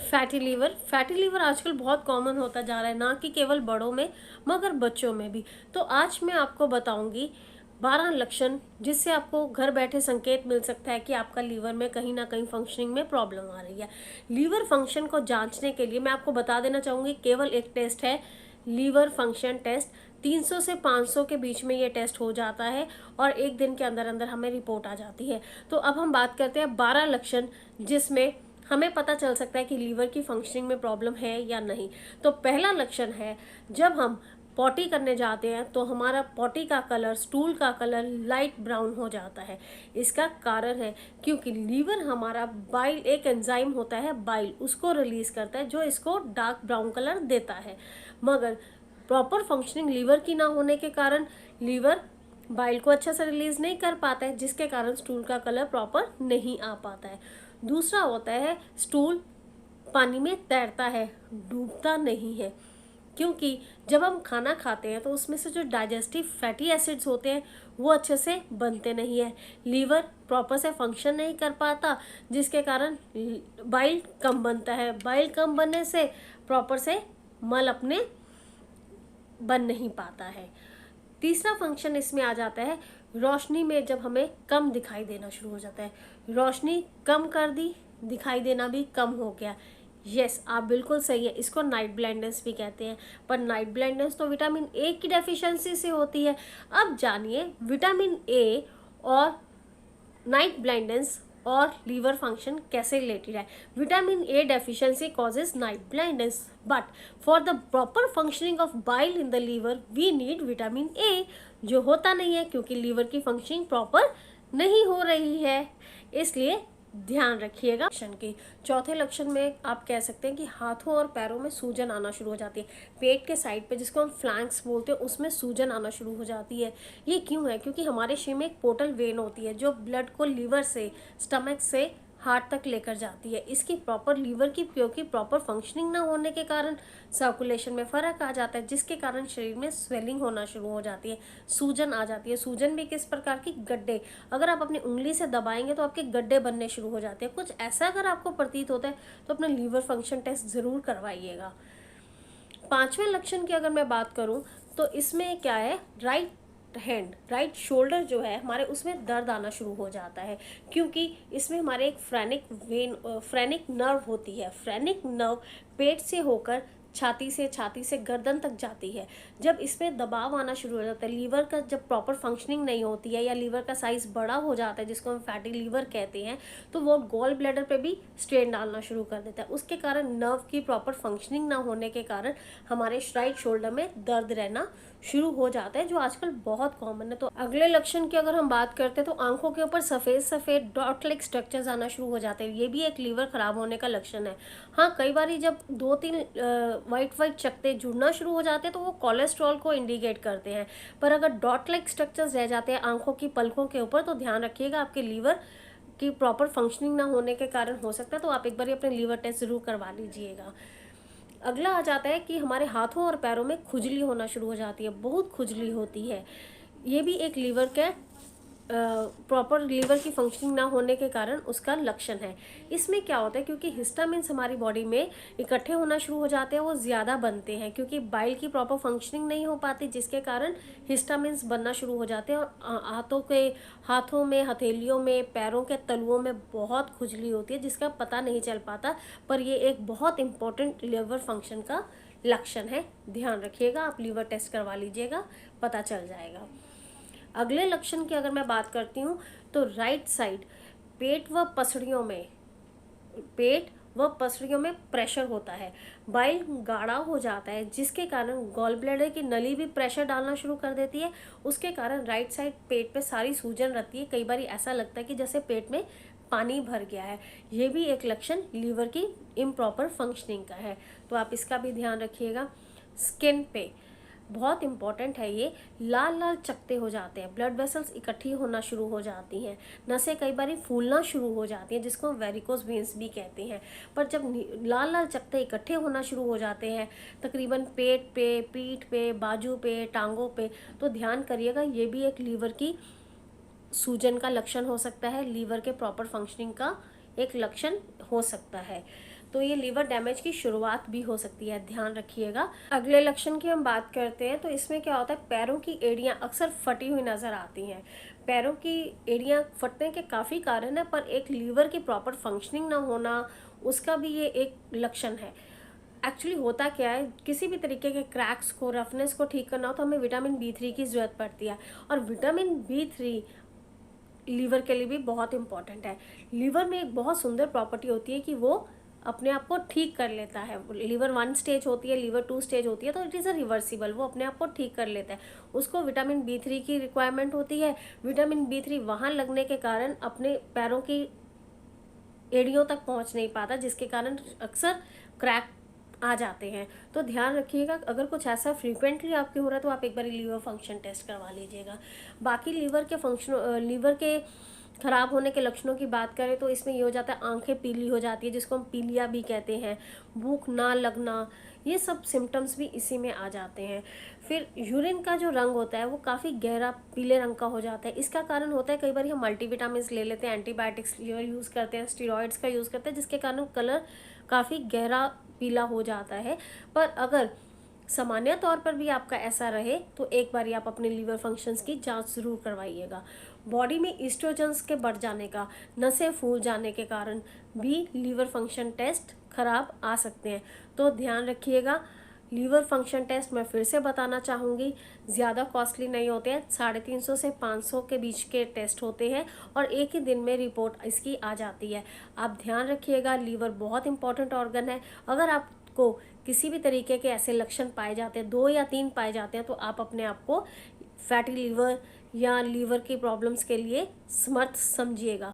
Fatty liver आजकल बहुत common होता जा रहा है, ना कि केवल बड़ों में मगर बच्चों में भी। तो आज मैं आपको बताऊंगी 12 लक्षण जिससे आपको घर बैठे संकेत मिल सकता है कि आपका लीवर में कहीं ना कहीं फंक्शनिंग में प्रॉब्लम आ रही है। लीवर फंक्शन को जांचने के लिए मैं आपको बता देना चाहूँगी, केवल एक टेस्ट है, लीवर फंक्शन टेस्ट। 300 से 500 के बीच में ये टेस्ट हो जाता है और एक दिन के अंदर अंदर हमें रिपोर्ट आ जाती है। तो अब हम बात करते हैं 12 लक्षण जिसमें हमें पता चल सकता है कि लीवर की फंक्शनिंग में प्रॉब्लम है या नहीं। तो पहला लक्षण है, जब हम पॉटी करने जाते हैं तो हमारा पॉटी का कलर, स्टूल का कलर लाइट ब्राउन हो जाता है। इसका कारण है क्योंकि लीवर हमारा बाइल, एक एंजाइम होता है बाइल, उसको रिलीज करता है जो इसको डार्क ब्राउन कलर देता है। मगर प्रॉपर फंक्शनिंग लीवर की ना होने के कारण लीवर बाइल को अच्छा से रिलीज नहीं कर पाता है, जिसके कारण स्टूल का कलर प्रॉपर नहीं आ पाता है। दूसरा होता है, स्टूल पानी में तैरता है, डूबता नहीं है। क्योंकि जब हम खाना खाते हैं तो उसमें से जो डाइजेस्टिव फैटी एसिड्स होते हैं वो अच्छे से बनते नहीं है, लीवर प्रॉपर से फंक्शन नहीं कर पाता, जिसके कारण बाइल कम बनता है। बाइल कम बनने से प्रॉपर से मल अपने बन नहीं पाता है। तीसरा फंक्शन इसमें आ जाता है, रोशनी में जब हमें कम दिखाई देना शुरू हो जाता है। रोशनी कम कर दी, दिखाई देना भी कम हो गया। यस, आप बिल्कुल सही है, इसको नाइट ब्लाइंडनेस भी कहते हैं। पर नाइट ब्लाइंडनेस तो विटामिन ए की डेफिशिएंसी से होती है। अब जानिए विटामिन ए और नाइट ब्लाइंडनेस और लीवर फंक्शन कैसे रिलेटेड है। Vitamin A deficiency causes night blindness, but for the proper functioning of bile in the liver we need vitamin A, जो होता नहीं है क्योंकि लीवर की फंक्शनिंग प्रॉपर नहीं हो रही है। इसलिए ध्यान रखिएगा। लक्षण के चौथे लक्षण में आप कह सकते हैं कि हाथों और पैरों में सूजन आना शुरू हो जाती है। पेट के साइड पे, जिसको हम फ्लैंक्स बोलते हैं, उसमें सूजन आना शुरू हो जाती है। ये क्यों है? क्योंकि हमारे शरीर में एक पोर्टल वेन होती है जो ब्लड को लीवर से, स्टमक से हार्ट तक लेकर जाती है। इसकी प्रॉपर लीवर की क्योंकि प्रॉपर फंक्शनिंग ना होने के कारण सर्कुलेशन में फ़र्क आ जाता है, जिसके कारण शरीर में स्वेलिंग होना शुरू हो जाती है, सूजन आ जाती है। सूजन भी किस प्रकार की? गड्ढे। अगर आप अपनी उंगली से दबाएंगे तो आपके गड्ढे बनने शुरू हो जाते हैं। कुछ ऐसा अगर आपको प्रतीत होता है तो अपना लीवर फंक्शन टेस्ट ज़रूर करवाइएगा। पांचवें लक्षण की अगर मैं बात करूं तो इसमें क्या है, राइट शोल्डर जो है हमारे, उसमें दर्द आना शुरू हो जाता है, क्योंकि इसमें हमारे एक फ्रेनिक नर्व होती है। फ्रेनिक नर्व पेट से होकर छाती से गर्दन तक जाती है। जब इसमें दबाव आना शुरू हो जाता है, लीवर का जब प्रॉपर फंक्शनिंग नहीं होती है या लीवर का साइज बड़ा हो जाता है, जिसको हम फैटी लीवर कहते हैं, तो वो गॉल ब्लैडर पे भी स्ट्रेन डालना शुरू कर देता है। उसके कारण नर्व की प्रॉपर फंक्शनिंग ना होने के कारण हमारे राइट शोल्डर में दर्द रहना शुरू हो जाता है, जो आजकल बहुत कॉमन है। तो अगले लक्षण की अगर हम बात करते हैं तो आंखों के ऊपर सफ़ेद सफ़ेद डॉट लाइक स्ट्रक्चर्स आना शुरू हो जाते हैं। ये भी एक लीवर खराब होने का लक्षण है। हाँ, कई बार जब 2-3 वाइट चकत्ते जुड़ना शुरू हो जाते हैं तो वो कोलेस्ट्रॉल को इंडिकेट करते हैं। पर अगर डॉट लाइक स्ट्रक्चर्स रह जाते हैं आंखों की पलकों के ऊपर तो ध्यान रखिएगा, आपके लीवर की प्रॉपर फंक्शनिंग ना होने के कारण हो सकता है। तो आप एक बार अपने लीवर टेस्ट जरूर करवा लीजिएगा। अगला आ जाता है कि हमारे हाथों और पैरों में खुजली होना शुरू हो जाती है, बहुत खुजली होती है। ये भी एक लीवर के प्रॉपर लीवर की फंक्शनिंग ना होने के कारण उसका लक्षण है। इसमें क्या होता है, क्योंकि हिस्टामिन्स हमारी बॉडी में इकट्ठे होना शुरू हो जाते हैं, वो ज़्यादा बनते हैं क्योंकि बाइल की प्रॉपर फंक्शनिंग नहीं हो पाती, जिसके कारण हिस्टामिन्स बनना शुरू हो जाते हैं और हाथों में, हथेलियों में, पैरों के तलुओं में बहुत खुजली होती है, जिसका पता नहीं चल पाता। पर ये एक बहुत इंपॉर्टेंट लीवर फंक्शन का लक्षण है। ध्यान रखिएगा, आप लीवर टेस्ट करवा लीजिएगा, पता चल जाएगा। अगले लक्षण की अगर मैं बात करती हूँ तो राइट साइड पेट व पसलियों में प्रेशर होता है, बाइल गाढ़ा हो जाता है, जिसके कारण गॉल ब्लैडर की नली भी प्रेशर डालना शुरू कर देती है। उसके कारण राइट साइड पेट पे सारी सूजन रहती है। कई बार ऐसा लगता है कि जैसे पेट में पानी भर गया है। ये भी एक लक्षण लीवर की इम्प्रॉपर फंक्शनिंग का है, तो आप इसका भी ध्यान रखिएगा। स्किन पे बहुत इंपॉर्टेंट है ये, लाल लाल चकत्ते हो जाते हैं, ब्लड वेसल्स इकट्ठी होना शुरू हो जाती हैं, नसें कई बार फूलना शुरू हो जाती हैं, जिसको हम वेरिकोस वेन्स भी कहते हैं। पर जब लाल लाल चकत्ते इकट्ठे होना शुरू हो जाते हैं तकरीबन पेट पे, पीठ पे, बाजू पे, टांगों पे, तो ध्यान करिएगा, ये भी एक लीवर की सूजन का लक्षण हो सकता है, लीवर के प्रॉपर फंक्शनिंग का एक लक्षण हो सकता है। तो ये लीवर डैमेज की शुरुआत भी हो सकती है, ध्यान रखिएगा। अगले लक्षण की हम बात करते हैं तो इसमें क्या होता है, पैरों की एड़ियाँ अक्सर फटी हुई नजर आती हैं। पैरों की एड़ियाँ फटने के काफ़ी कारण है, पर एक लीवर की प्रॉपर फंक्शनिंग ना होना उसका भी ये एक लक्षण है। एक्चुअली होता क्या है, किसी भी तरीके के क्रैक्स को, रफनेस को ठीक करना हो तो हमें विटामिन B3 की ज़रूरत पड़ती है, और विटामिन B3 लीवर के लिए भी बहुत इंपॉर्टेंट है। लीवर में एक बहुत सुंदर प्रॉपर्टी होती है कि वो अपने आप को ठीक कर लेता है। लीवर 1 स्टेज होती है, लीवर 2 स्टेज होती है, तो इट इज़ अ रिवर्सिबल, वो अपने आप को ठीक कर लेता है। उसको विटामिन B3 की रिक्वायरमेंट होती है। विटामिन B3 वहाँ लगने के कारण अपने पैरों की एड़ियों तक पहुंच नहीं पाता, जिसके कारण अक्सर क्रैक आ जाते हैं। तो ध्यान रखिएगा, अगर कुछ ऐसा फ्रीक्वेंटली आपके हो रहा है तो आप एक बार लीवर फंक्शन टेस्ट करवा लीजिएगा। बाकी लीवर के खराब होने के लक्षणों की बात करें तो इसमें ये हो जाता है, आंखें पीली हो जाती है जिसको हम पीलिया भी कहते हैं, भूख ना लगना, ये सब सिम्टम्स भी इसी में आ जाते हैं। फिर यूरिन का जो रंग होता है वो काफ़ी गहरा पीले रंग का हो जाता है। इसका कारण होता है, कई बार हम मल्टीविटामिन ले लेते हैं, एंटीबायोटिक्स यूज़ करते हैं, स्टेरॉइड्स का यूज़ करते हैं, जिसके कारण कलर काफ़ी गहरा पीला हो जाता है। पर अगर सामान्य तौर पर भी आपका ऐसा रहे तो एक बार आप अपने लीवर फंक्शंस की जांच ज़रूर करवाइएगा। बॉडी में ईस्ट्रोजन्स के बढ़ जाने का, नसें फूल जाने के कारण भी लीवर फंक्शन टेस्ट खराब आ सकते हैं। तो ध्यान रखिएगा। लीवर फंक्शन टेस्ट मैं फिर से बताना चाहूँगी, ज़्यादा कॉस्टली नहीं होते हैं, 350 से 500 के बीच के टेस्ट होते हैं और एक ही दिन में रिपोर्ट इसकी आ जाती है। आप ध्यान रखिएगा, लीवर बहुत इंपॉर्टेंट ऑर्गन है। अगर आपको किसी भी तरीके के ऐसे लक्षण पाए जाते हैं, 2 या 3 पाए जाते हैं, तो आप अपने आप को फैटी लीवर या लीवर की प्रॉब्लम्स के लिए समर्थ समझिएगा।